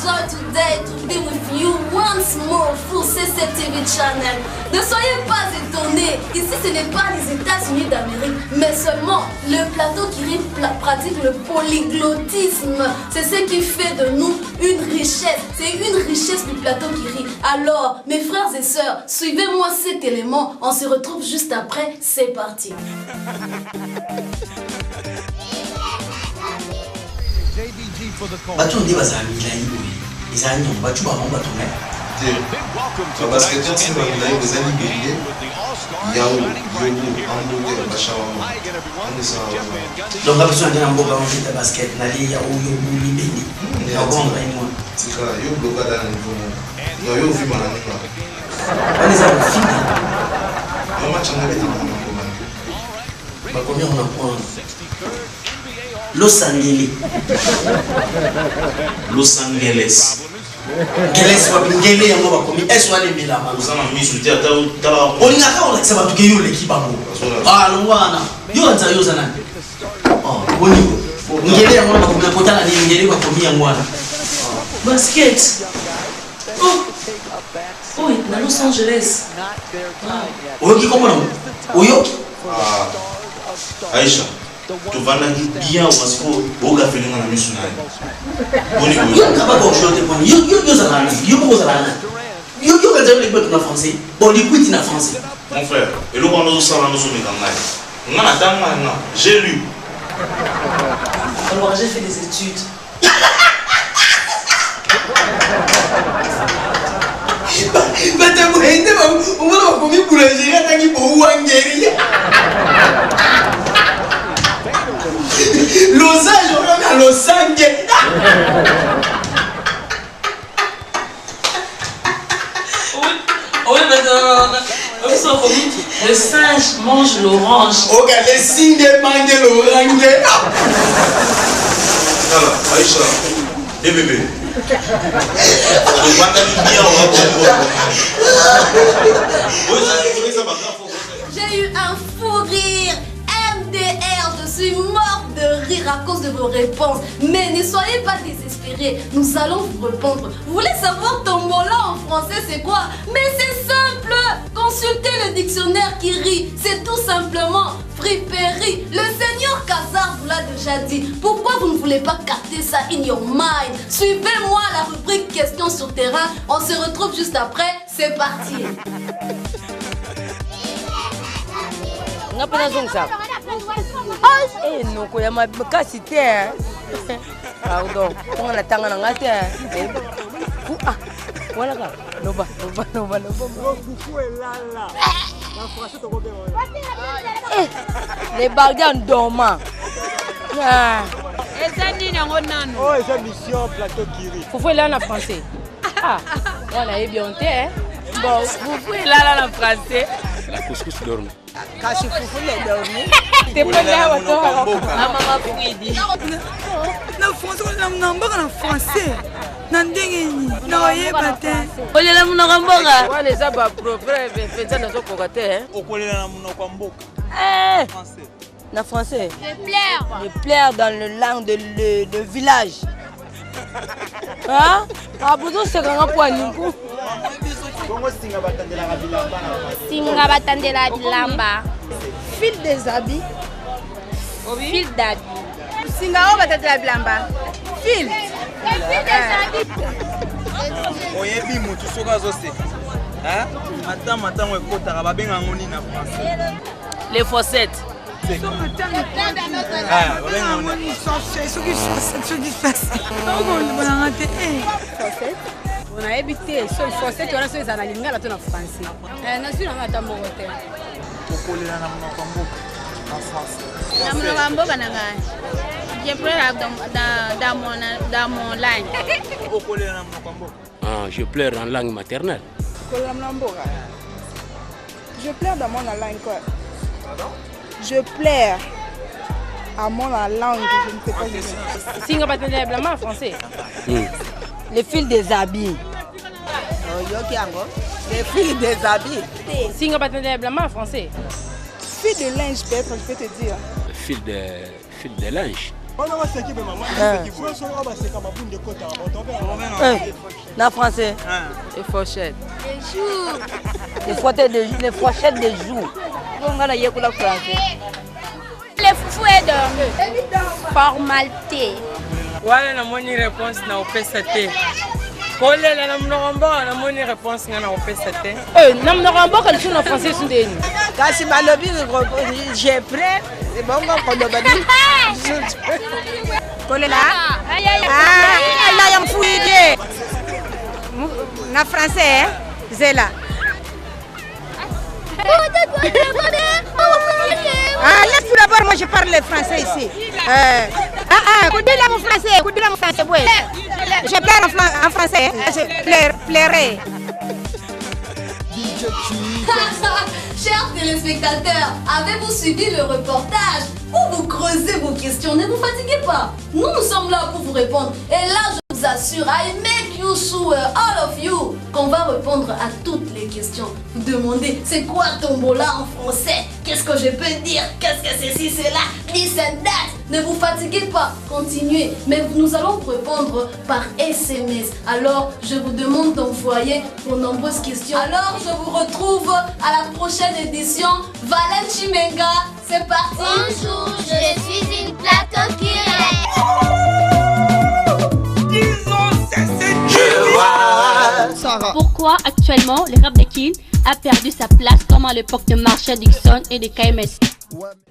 joy today to be with you once more pour CCTV Channel. Ne soyez pas étonnés, ici ce n'est pas les États-Unis d'Amérique, mais seulement le plateau qui pratique le polyglottisme. C'est ce qui fait de nous une richesse. C'est une richesse du plateau qui rit. Alors, mes frères et sœurs, suivez-moi cet élément. On se retrouve juste après. C'est parti. Batu ndi bazamila iboyi izanyo batu bamomba tome parce que tu sais là vous allez gagner yao yobu amboka bashawama on ça donc besoin de mboka on fait basket na li ya yobu libeni ya bonga imwa tika yo bloka dans le niveau no yo vima na nini on est à fini yo match ngale tena ba combien on a point Los Angeles. Los Angeles. Geles wa bingele yango ba komi eswa le milama. Uzama misu tia ta. Olinga ka ola tsaba tuke yo le kibabo. Ah longwana. Yo nza yo zana. Oh, boni. Ngele yango ba komi kotana ni ngele ba komi yangwana. Basket. Oh. Oh, na Los Angeles. Oyoki comment non? Oyoki. Aisha. Tu vas là bien parce que boga feeling na misu na. Boni boni. Yo kaba ko shote boni. Yo zana. Yo ko zana. Yo ka zana le en français. Bon, l'écoute en français. Mon frère, et le nous sommes nous sommes dans la. J'ai lu. Alors j'ai fait des études. Mais tu vois, on va commis boulangerie à qui pour Wangeri. L'osage, on va à Los Angeles. Oui, mais le singe mange l'orange. Ok, le singe mange l'orange. Voilà, Aïcha, et bébé. J'ai eu un fou rire. MDR, je suis morte de rire à cause de vos réponses. Mais ne soyez pas désespérés, nous allons vous répondre. Vous voulez savoir tombola en français c'est quoi? Mais c'est simple. Consultez le dictionnaire qui rit. C'est tout simplement friperie. Le Seigneur Kazar vous l'a déjà dit. Pourquoi vous ne voulez pas capter ça in your mind? Suivez-moi la rubrique questions sur terrain. On se retrouve juste après. C'est parti. Eh non, il y a ma cassité. Pardon, on a tanga na ngate. Ah, voilà là. Noba. Les bardiens dormants. Et ça dit non. Oh, c'est mission plateau Kiri. Vous pouvez là en français. Ah, voilà, et bien hein. Bon, vous pouvez là en français. La couscous dorme. Quand je vous voulez dormir. T'es pas là au tour. Maman Fouidi. Na français. Na ndengeni. Na yebate. Olela munoko mboka. Wale za ba propre fenza na zokoka te hein. Okolela na munoko mboka. Eh. Na français. Les pleurs dans le langue de village. Hein? Ah bozo c'est quand pour ningu. Singa batandela bilamba. Fil des habits. Fil d'habits. Singa o batandela bilamba. Fil. Oyebi mutu soka zose. Hein? Matin ekotaka babenga ngoni na français. Les fossettes. Ah, babenga ngoni. On a évité ce fossette on a fait ça lingala to na français. Na suis na mata moko te. Okolela na munoko mboka en français. Na munoko mboka na ngani. Je pleure dans mon langue. Okolela na munoko mboka. Ah, je pleure en langue maternelle. Je pleure dans mon langue quoi. Pardon? Je pleure à mon langue, je ne sais pas dire. Singa batandela bilamba en français. Les fils des habits. Les fils des habits. Singa batandela bilamba en français. Fil de linge peut-être, je peux te dire. Fil de linge. Na français. Les fourchettes. Les fourchettes de jour. Les foufous est de formalité. Voilà na moni réponse na opesa te. Kolela na mnongomba na moni réponse na opesa te. Na mnongomba ka lisuna français sundeni. Kasi balobi j'ai prêt. C'est bon qu'on le badi. Kolela. La yam fouillé. Na français Zela. Laisse-moi d'abord, moi je parle le français ici. Dis-le mon français, oui. Je pleure en français, je pleurerai. Chers téléspectateurs, avez-vous suivi le reportage où vous creusez vos questions? Ne vous fatiguez pas. Nous sommes là pour vous répondre. Et là, je vous assure, I make you sure, all of you, qu'on va répondre à toutes les questions. Vous demandez, c'est quoi tombola en français? Qu'est-ce que je peux dire? Qu'est-ce que c'est ci, c'est là? This and that. Ne vous fatiguez pas, continuez. Mais nous allons vous répondre par SMS. Alors, je vous demande d'envoyer vos nombreuses questions. Alors, je vous retrouve à la prochaine édition. Valène Chimenga, c'est parti. Bonjour, je suis une plateau qui Pourquoi actuellement le rap de Kin a perdu sa place comme à l'époque de Marshall Dixon et de KMS?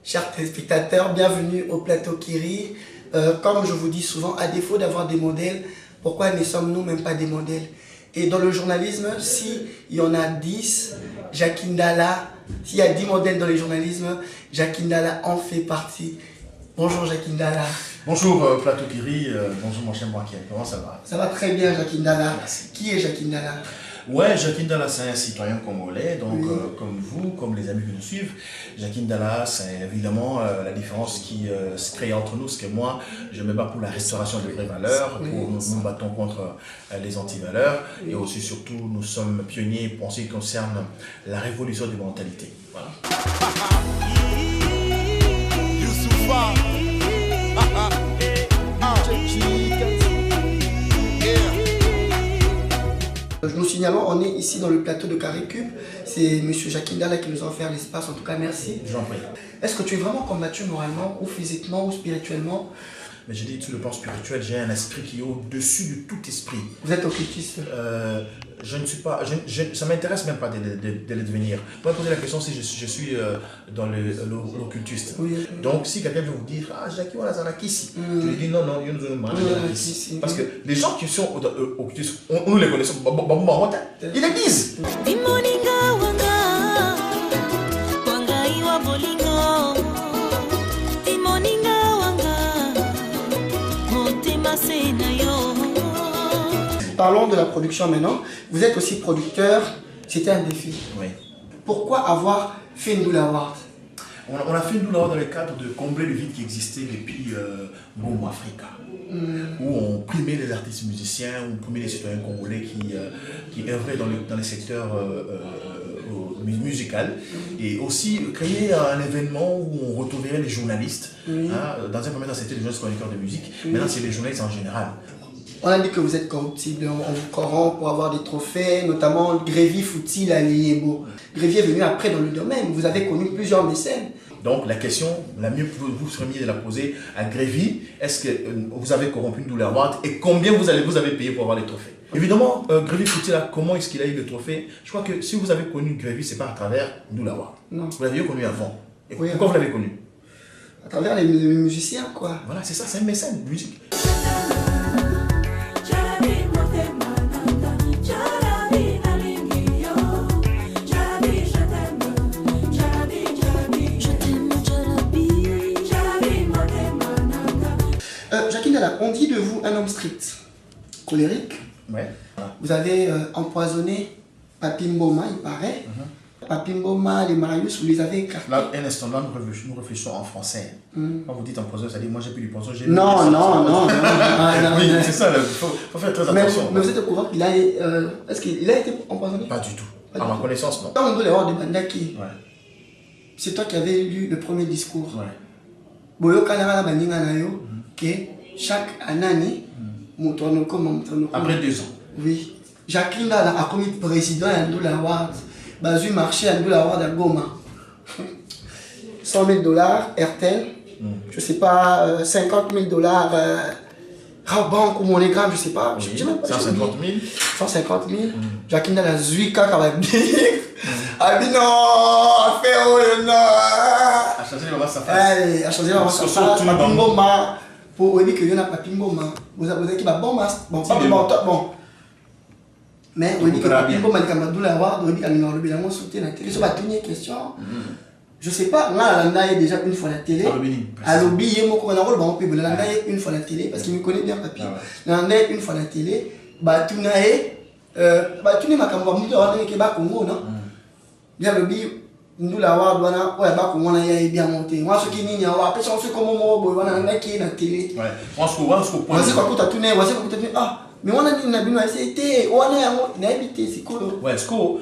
Chers téléspectateurs, bienvenue au plateau Kiri. Comme je vous dis souvent, à défaut d'avoir des modèles, pourquoi ne sommes-nous même pas des modèles? Et dans le journalisme, s'il y en a 10, Jackie Ndala, s'il y a 10 modèles dans le journalisme, Jackie Ndala en fait partie. Bonjour Jackie Ndala. Bonjour Plateau Kiri, bonjour mon cher Mouaké, comment ça va? Ça va très bien Jackie Ndala. Merci. Qui est Jackie Ndala? Ouais, Jackie Ndala c'est un citoyen congolais, donc oui. Comme vous, comme les amis qui nous suivent. Jackie Ndala c'est évidemment la différence qui se crée entre nous, parce que moi je me bats pour la restauration des vraies valeurs, oui. Nous battons contre les anti-valeurs, oui. Et aussi surtout nous sommes pionniers pour ce qui concerne la révolution des mentalités. Voilà. Nous signalons, on est ici dans le plateau de Carré Cube. C'est M. Jackie Ndala qui nous a offert l'espace. En tout cas, merci. J'en prie. Est-ce que tu es vraiment combattu moralement, ou physiquement, ou spirituellement? Mais j'ai dit, sur le plan spirituel, j'ai un esprit qui est au-dessus de tout esprit. Vous êtes occultiste? Je ne suis pas, ça m'intéresse même pas de le devenir. Vous pouvez poser la question si je suis dans l'occultiste. Oui. Donc si quelqu'un veut vous dire, ah Jackie, on a Zanakissi, je lui dis non, non, il nous a Zanakissi. Parce que les gens qui sont occultistes, nous les connaissons, ils les disent. Parlons de la production maintenant. Vous êtes aussi producteur. C'était un défi. Oui. Pourquoi avoir fait une Ndoula Award? On a fait une Ndoula Award dans le cadre de combler le vide qui existait depuis Boom Africa. Où on primait les artistes musiciens, on primait les citoyens congolais qui œuvraient dans les secteurs musical, et aussi créer un événement où on retrouverait les journalistes. Oui. Hein, dans un premier temps, c'était les journalistes chroniqueurs de musique. Oui. Maintenant, c'est les journalistes en général. On a dit que vous êtes corruptible, on vous corrompt pour avoir des trophées, notamment Grévy, Foutil, Aliébo. Grévy est venu après dans le domaine, vous avez connu plusieurs mécènes. Donc la question, la mieux vous seriez de la poser à Grévy, est-ce que vous avez corrompu une Ndoula Award et combien vous avez payé pour avoir les trophées? Évidemment, Grévy Foutil, comment est-ce qu'il a eu le trophée? Je crois que si vous avez connu Grévy, ce n'est pas à travers Ndoula Award. Non. Vous l'aviez connu avant. Et oui, pourquoi vous l'avez connu? À travers les musiciens, quoi. Voilà, c'est ça, c'est un mécène de musique. Jackie Ndala, on dit de vous un homme strict, colérique. Ouais. Vous avez empoisonné Papi Mboma, il paraît. Papi Mboma, les Marius, vous les avez écartés. Là, un instant, là, nous réfléchissons en français. Quand vous dites empoisonné, ça dit moi j'ai pris du poison. Non, non. Oui, c'est ça, il faut faire très attention. Mais vous êtes au courant qu'il a, est-ce qu'il a été empoisonné? Pas du tout. À ma connaissance, non. Quand on doit avoir des Bandaki, c'est toi qui avais lu le premier discours. Ouais. Boyo Kanara Bandinga Nayo, que chaque année, après 2 ans. Oui. Jacqueline a commis président à Ndoula Award. Bazu marché à Ndoula Award à Goma. 100 000 $, RTL. Je sais pas, 50 000 $, Rabank ou MoneyGram, je sais pas. Oui, Je même pas 150 000. 150 000. Jacqueline a la Zuika qui va dire. Ah, mais non, fait oh, non. A changé le sa face. A changé le sa face. Papingoma. Pour dire que y en a Papingoma. Vous avez qui va bon masque. Bon, pas bon. Mais on dit que Papingoma est comme Ndoula Award, on dit qu'il y a un bilan soutien à la télé. Ça va tenir question. Je sais pas, là, Landa est déjà une fois à la télé. À l'obbi, il y a mon rôle, on peut Landa est une fois à la télé, parce qu'il me connaît bien, papi. Landa est une fois à la télé. Batuna est. Batuna ma cambo, on dit que Bas Congo, non? Bien l'obbi, Ndoula Award, ouais, Bas Congo, on a bien monté. Moi, ce qui n'y a pas, après, on sait comment on va, on a qui est à la télé. Ouais, on se voit, on sait quoi, tu as tourné, on sait quoi, tu as tourné. Ah! Mais on a dit qu'on a essayé, on a habité, c'est cool. Ouais, ce qu'on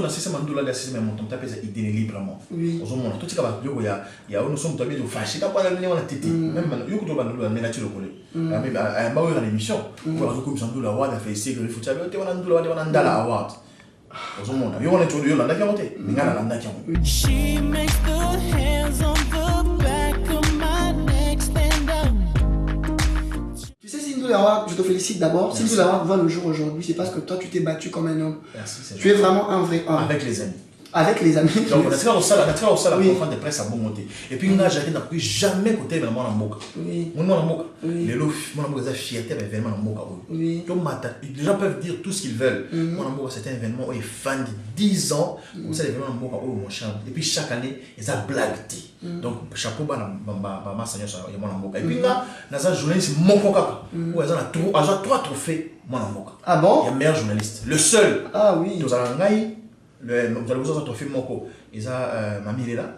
a système Ndoula de système montant tapé ça idée librement. Oui. Aux hommes tout ce qu'il y a nous sommes tombés au fâché quand on a on a tété même yo ko to ba Ndoula mais nature ko le. Mais à ma heure l'émission, pour la comme Ndoula Award a fait essayer que le foot on a Ndoula on a Ndala Award. Aux hommes yo on a tout yo là qui monté. Mais ngala là qui monté. She makes the hands on the back of my neck stand up. Tu sais, si Ndoula Award, je te félicite d'abord. Si Ndoula Award voit le jour aujourd'hui, c'est parce que toi, tu t'es battu comme un homme. Merci. Tu es vraiment un vrai homme. Avec les amis. Avec les amis. Donc, on a tiré au sol, la conférence de presse à bon monter. Et puis, on n'a jamais côté de mon amour. Oui. Mon amour. Les lots, mon amour, c'est fierté avec événement amour. Oui. Donc, les gens peuvent dire tout ce qu'ils veulent. Mon amour, c'est un événement où il est fan de 10 ans. C'est l'événement amour où mon champ. Et puis, chaque année, ils ont blagué. Donc, chapeau, ma seigneur, il y a mon amour. Et puis, là, dans un journaliste, mon coca. Où ils ont 3 trophées, mon amour. Ah bon? Il y a meilleur journaliste. Le seul. Ah oui. Nous allons gagner. Vous allez vous avoir trophée Moko. Ils ont Mamie Lela.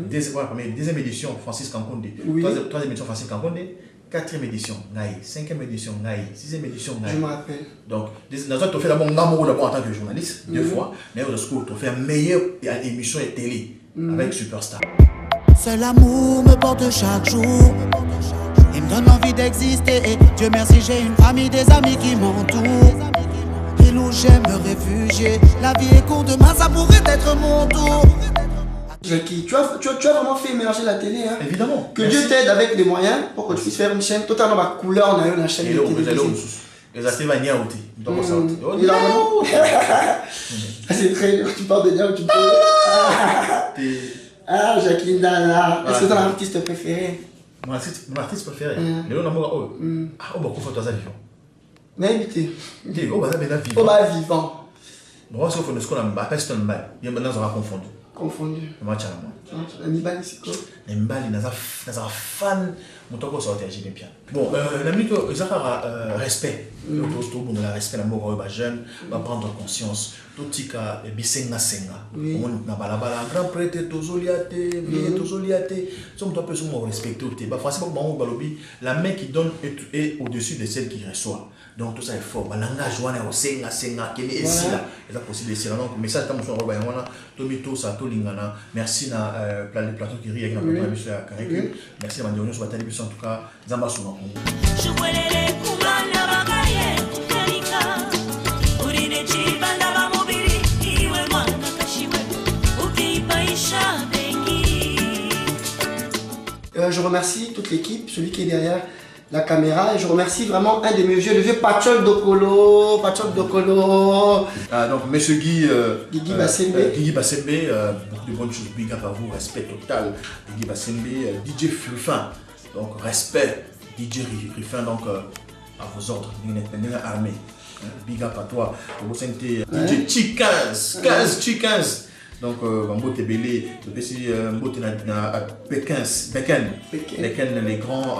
Deuxième édition, Francis Kankonde. Troisième édition, Francis Kankonde. 4e édition, Naï. 5e édition, Naï. 6e édition, Naï. Je me rappelle. Donc, dans un trophée d'abord, en tant que journaliste, 2 fois. Mais au secours, trophée meilleure émission et télé avec Superstar. Seul l'amour me porte chaque jour. Il me donne envie d'exister. Et Dieu merci, j'ai une famille, des amis qui m'entourent. Où j'aime me réfugier. La vie est courte, demain ça pourrait être mon tour. Jackie, tu as vraiment fait émerger la télé, hein? Évidemment. Que Dieu t'aide avec les moyens pour que tu puisses faire une chaîne totalement à couleur dans la chaîne de télévision. C'est très dur, tu parles de Niao, tu peux. Ah, Jacqueline Dala. Est-ce que tu as un artiste préféré? Mon artiste préféré? Léo Namoura. Ah, on va confondre toi vivant. N'habitez. On va vivant. On va vivant. Bon, ce qu'on a appelé un bail. Il y a maintenant, on va confondre. Confondu. Le match à la main. Mbali, c'est quoi? Mbali, il y a un fan. Mon temps qu'on sortait, j'ai bien. Bon, la minute, ils ont respect. Le respect, l'amour, les jeunes, va prendre conscience. Tout ce qui est bisenga senga. On a balabala, grand prêtre, tozoliate, vieille tozoliate. Si on doit respecter, la main qui donne est au-dessus de celle qui reçoit. Donc tout ça est fort. Balanga joana au senga senga qui est ici là. Et ça possible ici là. Donc message comme son roba yana. Tomito sa to lingana. Merci na plateau qui rit avec na plateau monsieur Karikul. Merci na mandionyo sur la télévision en tout cas. Zamba sona. Chouelele kumana bagaye kutelika. Urine chibanda ba mobili iwe mwana kashiwe. Ukipaisha bengi. Je remercie toute l'équipe, celui qui est derrière la caméra, et je remercie vraiment un de mes vieux, le vieux Pachol Dokolo. Donc monsieur Guy Bassembe, beaucoup de bonnes choses, big up à vous, respect total. Guy Bassembe, DJ Frufin, donc respect, DJ Frufin, donc à vos ordres, armée. Big up à toi, vous sentez DJ Chikaz, 15. Donc, Bambo Tebele, Becken, les grands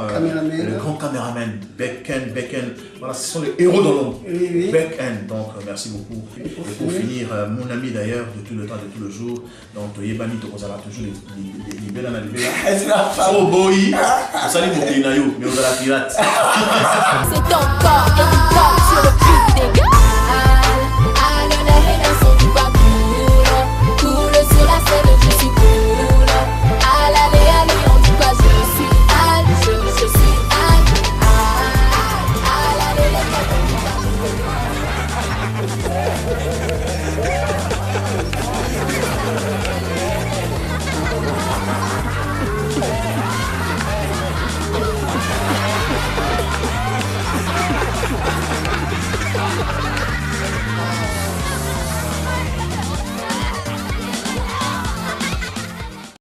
caméramans, Becken, voilà, ce sont les héros de l'ombre. Becken, donc merci beaucoup. Et pour finir, mon ami d'ailleurs, de tout le temps, de tout le jour, donc Yebani Tokozala, toujours les belles analyses. Oh boy, on salue mon Keinayo, mais on a la pirate. C'est ton corps et ton corps.